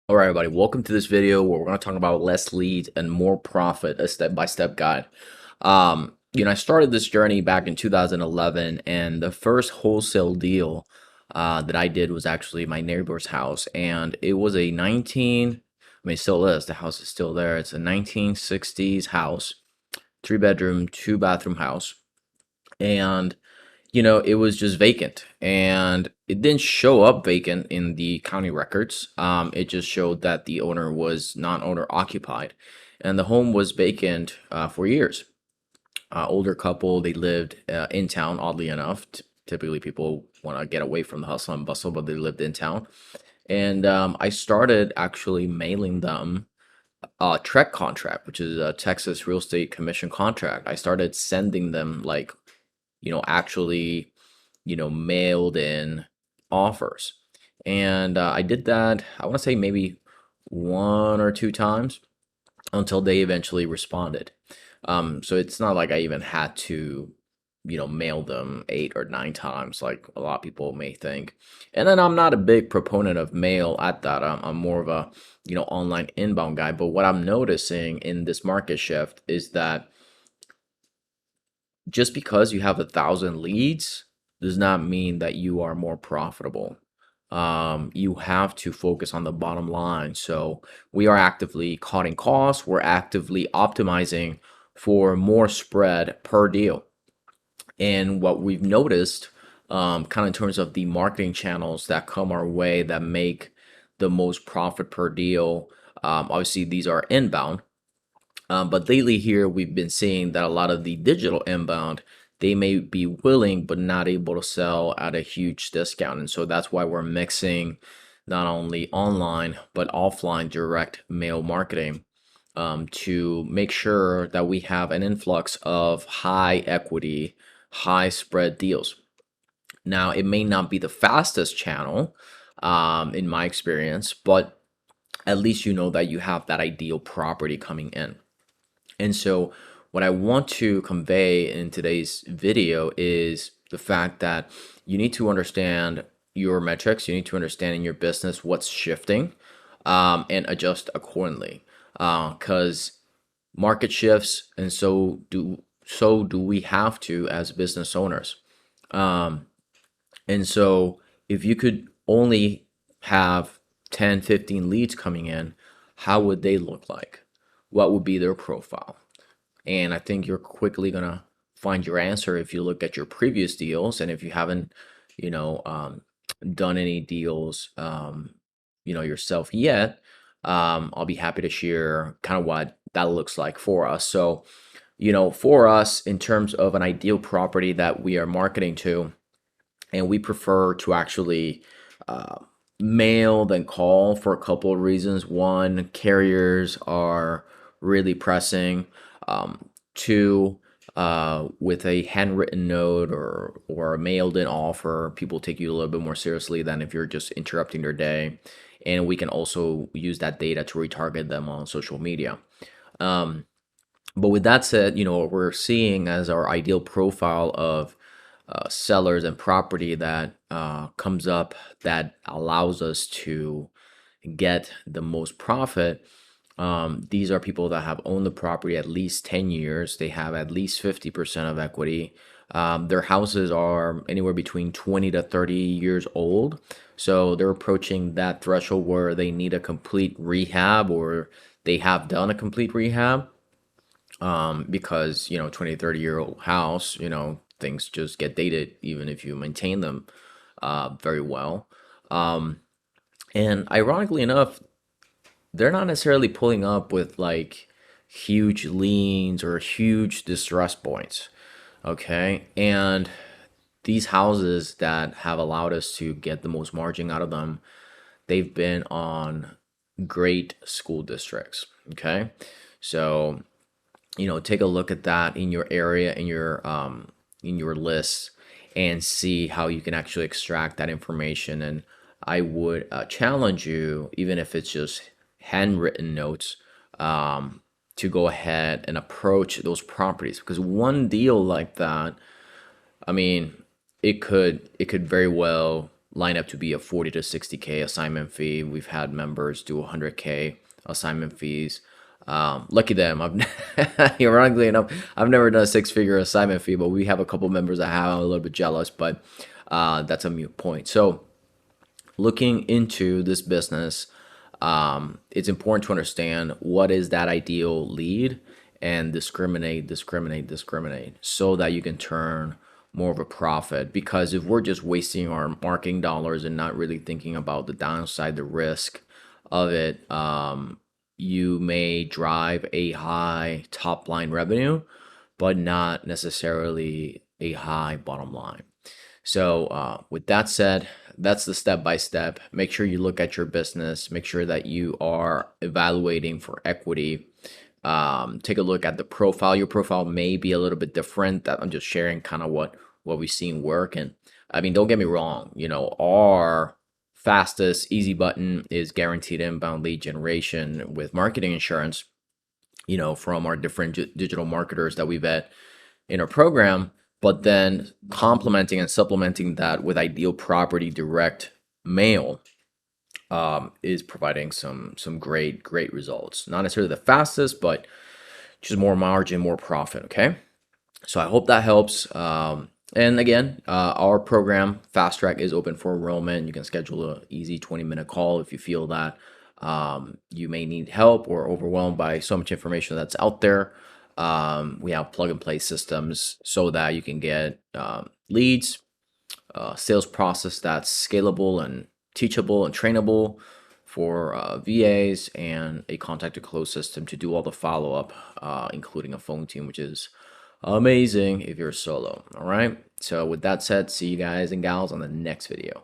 All right, everybody, welcome to this video where we're going to talk about less leads and more profit, a step-by-step guide. I started this journey back in 2011, and the first wholesale deal that I did was actually my neighbor's house, and it was a it still is, the house is still there. It's a 1960s house, 3 bedroom, 2 bathroom house, and it was just vacant and it didn't show up vacant in the county records. It just showed that the owner was non-owner occupied and the home was vacant for years. Older couple, they lived in town, oddly enough. Typically, people want to get away from the hustle and bustle, but they lived in town. And I started actually mailing them a TREC contract, which is a Texas Real Estate Commission contract. I started sending them like actually, mailed in offers. And I did that, I want to say maybe 1 or 2 times until they eventually responded. So it's not like I even had to, mail them 8 or 9 times like a lot of people may think. And then I'm not a big proponent of mail at that. I'm more of a, online inbound guy. But what I'm noticing in this market shift is that just because you have 1,000 leads does not mean that you are more profitable. You have to focus on the bottom line. So we are actively cutting costs. We're actively optimizing for more spread per deal. And what we've noticed, kind of in terms of the marketing channels that come our way that make the most profit per deal, obviously these are inbound. But lately here, we've been seeing that a lot of the digital inbound, they may be willing but not able to sell at a huge discount. And so that's why we're mixing not only online but offline direct mail marketing to make sure that we have an influx of high equity, high spread deals. Now, it may not be the fastest channel in my experience, but at least you know that you have that ideal property coming in. And so, what I want to convey in today's video is the fact that you need to understand your metrics, you need to understand in your business what's shifting and adjust accordingly. Because market shifts, and so do we have to as business owners. Um, and so, if you could only have 10, 15 leads coming in, how would they look like? What would be their profile? And I think you're quickly gonna find your answer if you look at your previous deals, and if you haven't, you know, um, done any deals, yourself yet, I'll be happy to share kind of what that looks like for us. So, for us, in terms of an ideal property that we are marketing to, and we prefer to actually uh, mail than call for a couple of reasons. One, carriers are really pressing. Two, with a handwritten note or a mailed in offer, people take you a little bit more seriously than if you're just interrupting their day. And we can also use that data to retarget them on social media. Um, but with that said, what we're seeing as our ideal profile of sellers and property that comes up that allows us to get the most profit. These are people that have owned the property at least 10 years. They have at least 50% of equity. Their houses are anywhere between 20 to 30 years old. So they're approaching that threshold where they need a complete rehab or they have done a complete rehab because 20 30 year old house, things just get dated even if you maintain them very well. um, and ironically enough, they're not necessarily pulling up with like huge liens or huge distress points. Okay, and these houses that have allowed us to get the most margin out of them, they've been on great school districts. Okay, so take a look at that in your area, in your list, and see how you can actually extract that information. And I would challenge you, even if it's just handwritten notes, to go ahead and approach those properties, because one deal like that, I mean, it could very well line up to be a 40 to 60K assignment fee. We've had members do 100K assignment fees. Lucky them. Ironically enough, I've never done a six-figure assignment fee, but we have a couple members that have. I'm a little bit jealous, but that's a moot point. So looking into this business, it's important to understand what is that ideal lead and discriminate so that you can turn more of a profit. Because if we're just wasting our marketing dollars and not really thinking about the downside, the risk of it, you may drive a high top line revenue, but not necessarily a high bottom line. So with that said, that's the step by step. Make sure you look at your business. Make sure that you are evaluating for equity. Take a look at the profile. Your profile may be a little bit different. That I'm just sharing kind of what we've seen work. And I mean, don't get me wrong. You know, our fastest easy button is guaranteed inbound lead generation with marketing insurance. You know, from our different digital marketers that we vet in our program, but then complementing and supplementing that with ideal property direct mail is providing some great results. Not necessarily the fastest, but just more margin, more profit. Okay, so I hope that helps. And again, our program Fast Track is open for enrollment. You can schedule an easy 20-minute call if you feel that you may need help or overwhelmed by so much information that's out there. We have plug and play systems so that you can get leads, sales process that's scalable and teachable and trainable for VAs, and a contact to close system to do all the follow-up, including a phone team, which is amazing if you're solo. All right. So with that said, see you guys and gals on the next video.